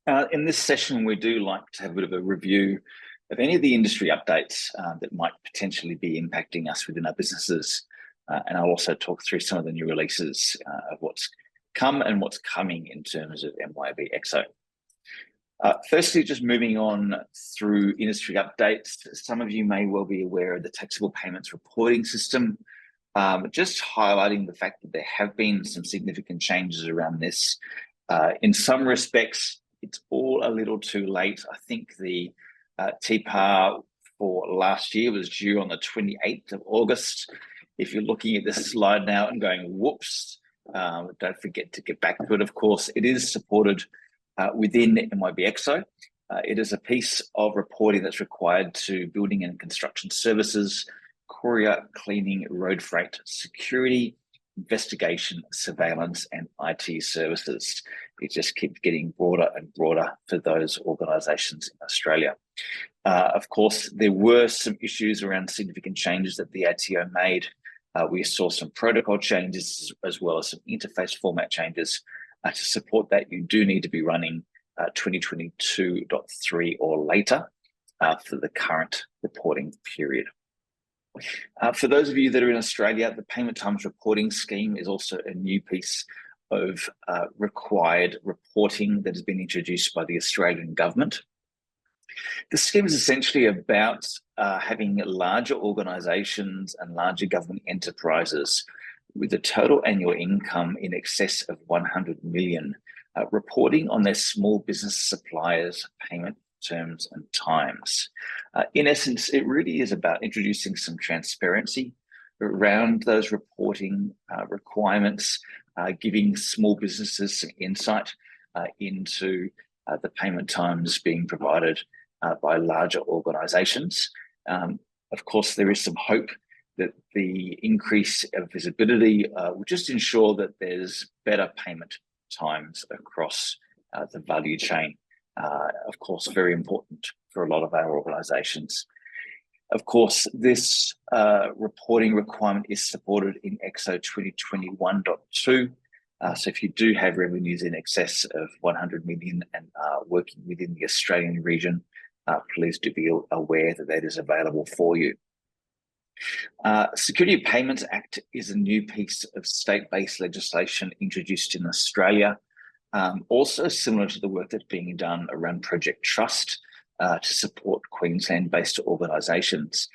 In this session, we do like to have a bit of a review of any of the industry updates that might potentially be impacting us within our businesses. And I'll also talk through some of the new releases of what's come and what's coming in terms of MYOB Exo. Firstly, just moving on through industry updates, some of you may well be aware of the taxable payments reporting system. Just highlighting the fact that there have been some significant changes around this. In some respects, it's all a little too late. I think the TPAR for last year was due on the 28th of August. If you're looking at this slide now and going, whoops, don't forget to get back to it. Of course, it is supported within MYOB Exo. It is a piece of reporting that's required to building and construction services, courier, cleaning, road freight, security, investigation, surveillance, and IT services. It just keeps getting broader and broader for those organisations in Australia. Of course, there were some issues around significant changes that the ATO made. We saw some protocol changes as well as some interface format changes. To support that, you do need to be running 2022.3 or later for the current reporting period. For those of you that are in Australia, the payment times reporting scheme is also a new piece of required reporting that has been introduced by the Australian government. The scheme is essentially about having larger organisations and larger government enterprises with a total annual income in excess of 100 million reporting on their small business suppliers' payment terms and times. In essence, it really is about introducing some transparency around those reporting requirements, giving small businesses some insight into the payment times being provided by larger organisations. Of course, there is some hope that the increase of visibility will just ensure that there's better payment times across the value chain. Of course, very important for a lot of our organisations. Of course, this reporting requirement is supported in Exo 2021.2. So if you do have revenues in excess of 100 million and are working within the Australian region, please do be aware that that is available for you. Security of Payments Act is a new piece of state-based legislation introduced in Australia. Also similar to the work that's being done around Project Trust to support Queensland-based organisations.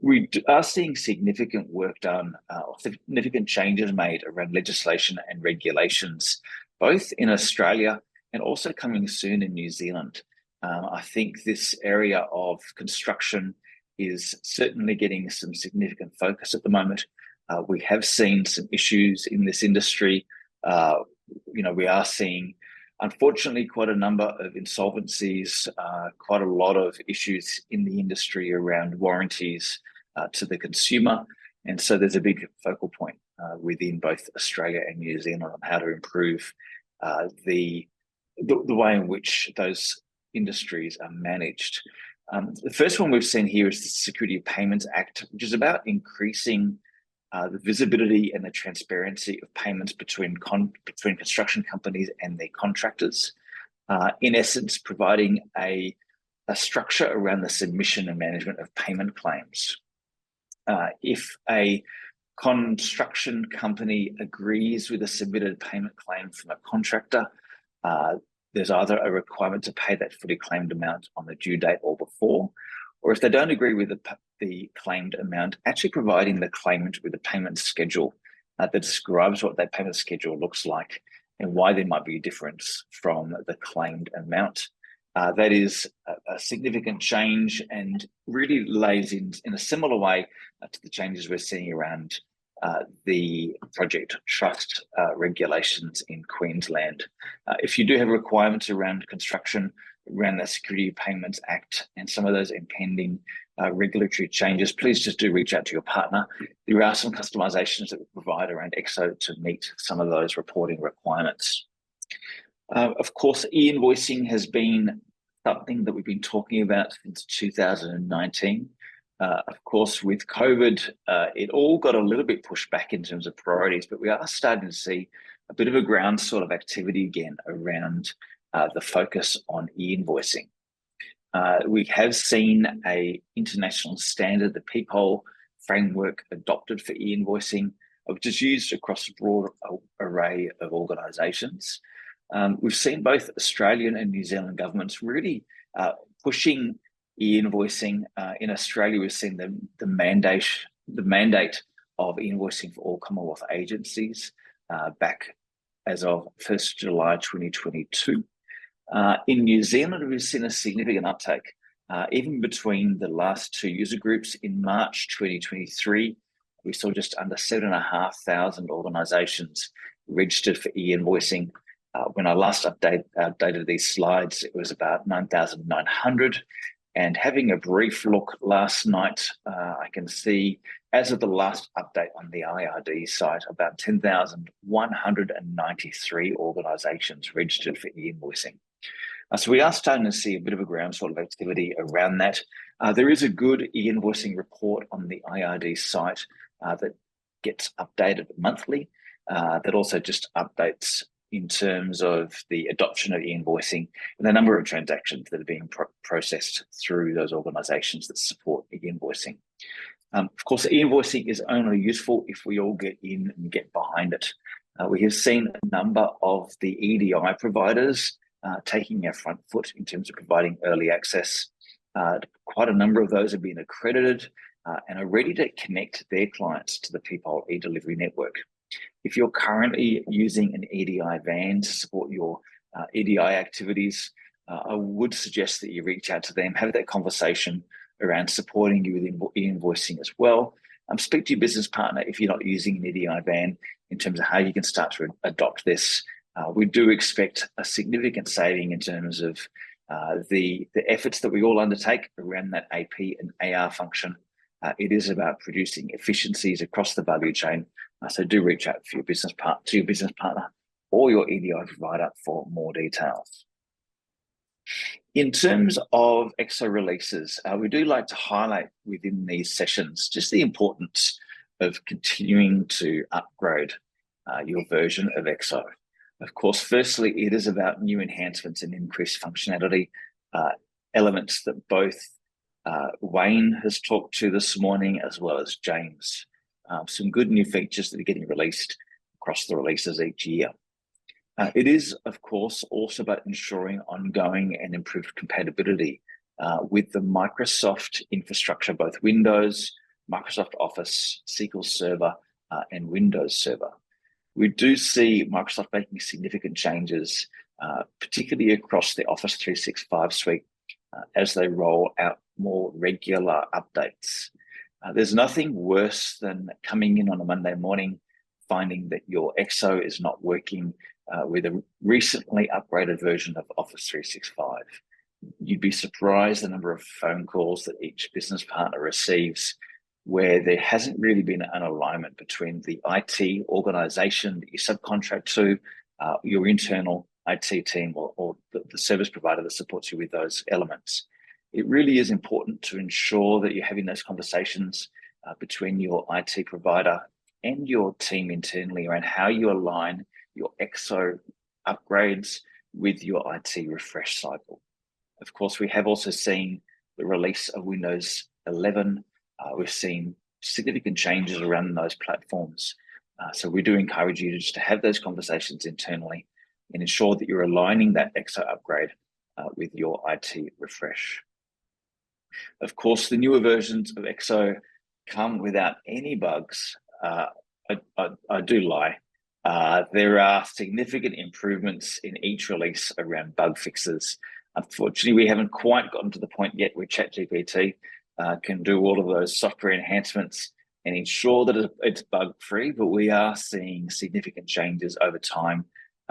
We are seeing significant work done, significant changes made around legislation and regulations, both in Australia and also coming soon in New Zealand. I think this area of construction is certainly getting some significant focus at the moment. We have seen some issues in this industry. We are seeing, unfortunately, quite a number of insolvencies, quite a lot of issues in the industry around warranties to the consumer. And so there's a big focal point within both Australia and New Zealand on how to improve the way in which those industries are managed. The first one we've seen here is the Security of Payments Act, which is about increasing the visibility and the transparency of payments between construction companies and their contractors. In essence, providing a structure around the submission and management of payment claims. If a construction company agrees with a submitted payment claim from a contractor, there's either a requirement to pay that fully claimed amount on the due date or before, or if they don't agree with the claimed amount, actually providing the claimant with a payment schedule that describes what that payment schedule looks like and why there might be a difference from the claimed amount. That is a significant change and really lays in a similar way to the changes we're seeing around the Project Trust regulations in Queensland. If you do have requirements around construction, around the Security of Payments Act and some of those impending regulatory changes, please just do reach out to your partner. There are some customizations that we provide around Exo to meet some of those reporting requirements. Of course, e-invoicing has been something that we've been talking about since 2019. Of course, with COVID, it all got a little bit pushed back in terms of priorities, but we are starting to see a bit of a groundswell of activity again around the focus on e-invoicing. We have seen an international standard, the Peephole framework, adopted for e-invoicing, which is used across a broad array of organisations. We've seen both Australian and New Zealand governments really pushing e-invoicing. In Australia, we've seen the mandate of invoicing for all Commonwealth agencies back as of 1st July 2022. In New Zealand, we've seen a significant uptake, even between the last two user groups. In March 2023, we saw just under 7,500 organisations registered for e-invoicing. When I last updated these slides, it was about 9,900. And having a brief look last night, I can see, as of the last update on the IRD site, about 10,193 organisations registered for e-invoicing. So we are starting to see a bit of a groundswell of activity around that. There is a good e-invoicing report on the IRD site that gets updated monthly, that also just updates in terms of the adoption of e-invoicing and the number of transactions that are being processed through those organisations that support e-invoicing. Of course, e-invoicing is only useful if we all get in and get behind it. We have seen a number of the EDI providers taking a front foot in terms of providing early access. Quite a number of those have been accredited and are ready to connect their clients to the Peephole e-delivery network. If you're currently using an EDI van to support your EDI activities, I would suggest that you reach out to them, have that conversation around supporting you with e-invoicing as well. Speak to your business partner if you're not using an EDI van in terms of how you can start to adopt this. We do expect a significant saving in terms of the efforts that we all undertake around that AP and AR function. It is about producing efficiencies across the value chain. So do reach out to your business partner or your EDI provider for more details. In terms of Exo releases, we do like to highlight within these sessions just the importance of continuing to upgrade your version of Exo. Of course, firstly, it is about new enhancements and increased functionality, elements that both Wayne has talked to this morning, as well as James. Some good new features that are getting released across the releases each year. It is, of course, also about ensuring ongoing and improved compatibility with the Microsoft infrastructure, both Windows, Microsoft Office, SQL Server, and Windows Server. We do see Microsoft making significant changes, particularly across the Office 365 suite, as they roll out more regular updates. There's nothing worse than coming in on a Monday morning, finding that your Exo is not working with a recently upgraded version of Office 365. You'd be surprised the number of phone calls that each business partner receives where there hasn't really been an alignment between the IT organization that you subcontract to, your internal IT team, or the service provider that supports you with those elements. It really is important to ensure that you're having those conversations between your IT provider and your team internally around how you align your Exo upgrades with your IT refresh cycle. Of course, we have also seen the release of Windows 11. We've seen significant changes around those platforms. So we do encourage you just to have those conversations internally and ensure that you're aligning that Exo upgrade with your IT refresh. Of course, the newer versions of Exo come without any bugs. I do lie. There are significant improvements in each release around bug fixes. Unfortunately, we haven't quite gotten to the point yet where ChatGPT can do all of those software enhancements and ensure that it's bug-free, but we are seeing significant changes over time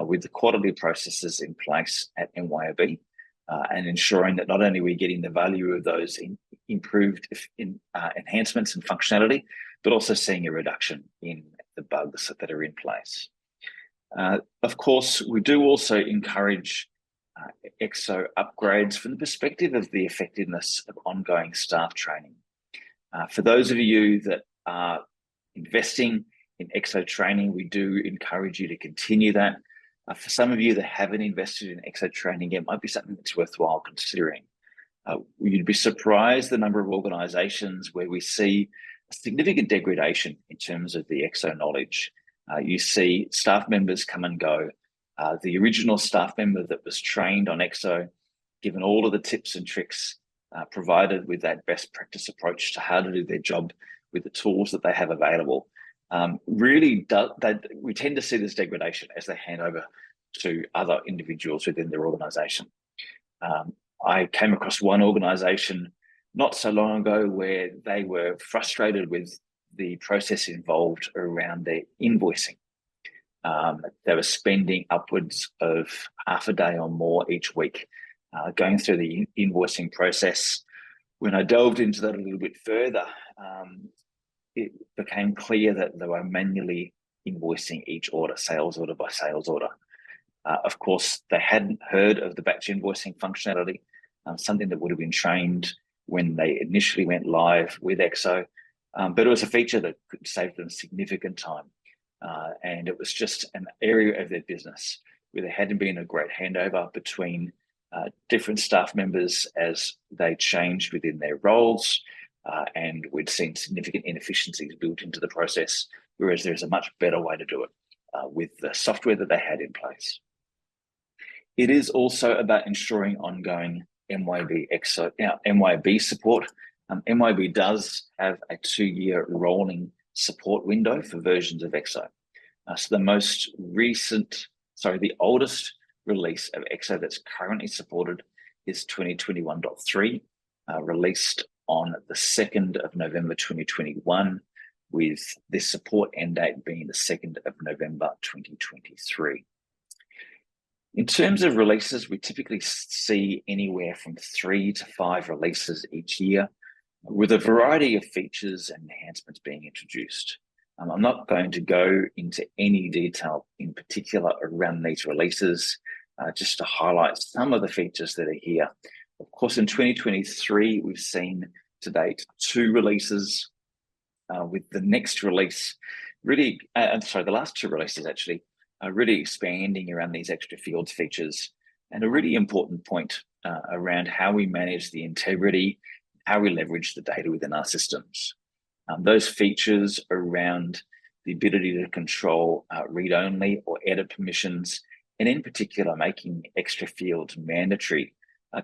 with the quality processes in place at MYOB, and ensuring that not only are we getting the value of those improved enhancements and functionality, but also seeing a reduction in the bugs that are in place. Of course, we do also encourage Exo upgrades from the perspective of the effectiveness of ongoing staff training. For those of you that are investing in Exo training, we do encourage you to continue that. For some of you that haven't invested in Exo training, it might be something that's worthwhile considering. You'd be surprised the number of organisations where we see a significant degradation in terms of the Exo knowledge. You see staff members come and go. The original staff member that was trained on Exo, given all of the tips and tricks, provided with that best practice approach to how to do their job with the tools that they have available, we tend to see this degradation as they hand over to other individuals within their organisation. I came across one organisation not so long ago where they were frustrated with the process involved around their invoicing. They were spending upwards of half a day or more each week going through the invoicing process. When I delved into that a little bit further, it became clear that they were manually invoicing each order, sales order by sales order. Of course, they hadn't heard of the batch invoicing functionality, something that would have been trained when they initially went live with Exo, but it was a feature that could save them significant time. And it was just an area of their business where there hadn't been a great handover between different staff members as they changed within their roles, and we'd seen significant inefficiencies built into the process, whereas there's a much better way to do it with the software that they had in place. It is also about ensuring ongoing MYOB support. MYOB does have a 2-year rolling support window for versions of Exo. So the oldest release of Exo that's currently supported is 2021.3, released on the 2nd of November 2021, with this support end date being the 2nd of November 2023. In terms of releases, we typically see anywhere from 3 to 5 releases each year, with a variety of features and enhancements being introduced. I'm not going to go into any detail in particular around these releases, just to highlight some of the features that are here. Of course, in 2023, we've seen to date 2 releases, with the next release the last 2 releases actually are really expanding around these extra fields features, and a really important point around how we manage the integrity, how we leverage the data within our systems. Those features around the ability to control read-only or edit permissions, and in particular making extra fields mandatory,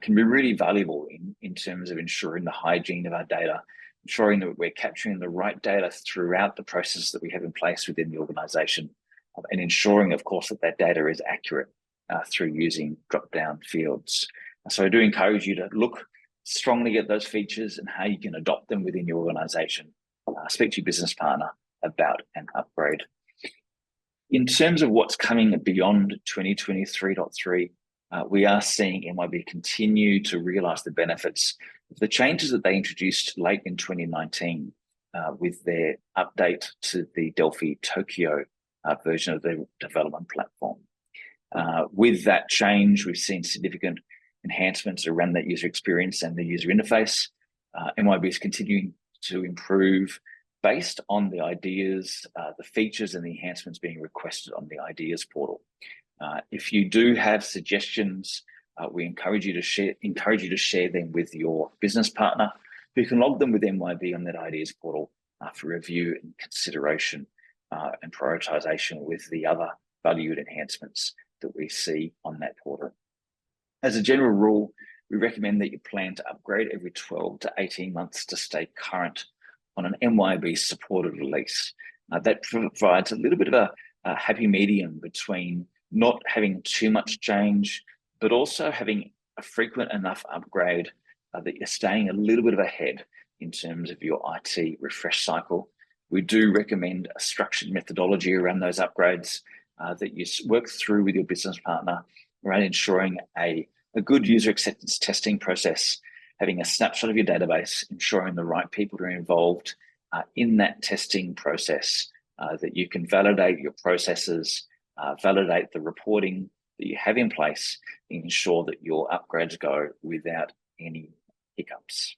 can be really valuable in terms of ensuring the hygiene of our data, ensuring that we're capturing the right data throughout the process that we have in place within the organization, and ensuring, of course, that that data is accurate through using drop-down fields. So I do encourage you to look strongly at those features and how you can adopt them within your organization. Speak to your business partner about an upgrade. In terms of what's coming beyond 2023.3, we are seeing MYOB continue to realize the benefits of the changes that they introduced late in 2019 with their update to the Delphi Tokyo version of the development platform. With that change, we've seen significant enhancements around that user experience and the user interface. MYOB is continuing to improve based on the ideas, the features and the enhancements being requested on the ideas portal. If you do have suggestions, we encourage you to share them with your business partner, who can log them with MYOB on that ideas portal for review and consideration and prioritization with the other valued enhancements that we see on that portal. As a general rule, we recommend that you plan to upgrade every 12 to 18 months to stay current on an MYOB supported release. That provides a little bit of a happy medium between not having too much change, but also having a frequent enough upgrade that you're staying a little bit ahead in terms of your IT refresh cycle. We do recommend a structured methodology around those upgrades that you work through with your business partner around ensuring a good user acceptance testing process, having a snapshot of your database, ensuring the right people are involved in that testing process, that you can validate your processes, validate the reporting that you have in place, and ensure that your upgrades go without any hiccups.